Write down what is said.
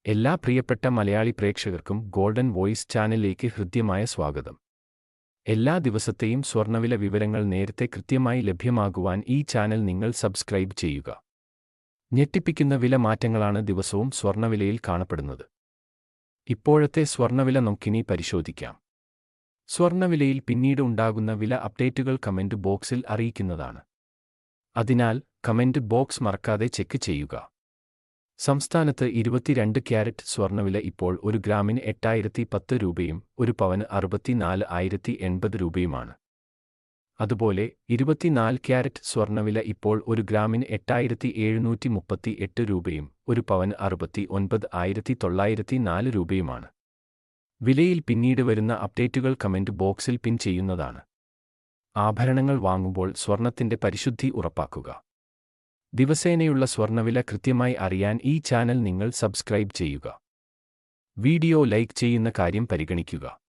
എല്ലാ പ്രിയപ്പെട്ട മലയാളി പ്രേക്ഷകർക്കും ഗോൾഡൻ വോയിസ് ചാനലിലേക്ക് ഹൃദ്യമായ സ്വാഗതം. എല്ലാ ദിവസത്തെയും സ്വർണ്ണവില വിവരങ്ങൾ നേരത്തെ കൃത്യമായി ലഭ്യമാകുവാൻ ഈ ചാനൽ നിങ്ങൾ സബ്സ്ക്രൈബ് ചെയ്യുക. ഞെട്ടിപ്പിക്കുന്ന വില മാറ്റങ്ങളാണ് ദിവസവും സ്വർണ്ണവിലയിൽ കാണപ്പെടുന്നത്. ഇപ്പോഴത്തെ സ്വർണ്ണവില നമുക്കിനി പരിശോധിക്കാം. സ്വർണ്ണവിലയിൽ പിന്നീട് ഉണ്ടാകുന്ന വില അപ്ഡേറ്റുകൾ കമന്റ് ബോക്സിൽ അറിയിക്കുന്നതാണ്. അതിനാൽ കമന്റ് ബോക്സ് മറക്കാതെ ചെക്ക് ചെയ്യുക. സംസ്ഥാനത്ത് 22 ക്യാരറ്റ് സ്വർണ്ണവില ഇപ്പോൾ ഒരു ഗ്രാമിന് 8010 രൂപയും ഒരു പവന് 64,080 രൂപയുമാണ്. അതുപോലെ 24 ക്യാരറ്റ് സ്വർണ്ണവില ഇപ്പോൾ ഒരു ഗ്രാമിന് 8738 രൂപയും ഒരു പവന് 69,904 രൂപയുമാണ്. വിലയിൽ പിന്നീട് വരുന്ന അപ്ഡേറ്റുകൾ കമന്റ് ബോക്സിൽ പിൻ ചെയ്യുന്നതാണ്. ആഭരണങ്ങൾ വാങ്ങുമ്പോൾ സ്വർണത്തിന്റെ പരിശുദ്ധി ഉറപ്പാക്കുക. ദിവസേനയുള്ള സ്വർണ്ണവില കൃത്യമായി അറിയാൻ ഈ ചാനൽ നിങ്ങൾ സബ്സ്ക്രൈബ് ചെയ്യുക. വീഡിയോ ലൈക്ക് ചെയ്യുന്ന കാര്യം പരിഗണിക്കുക.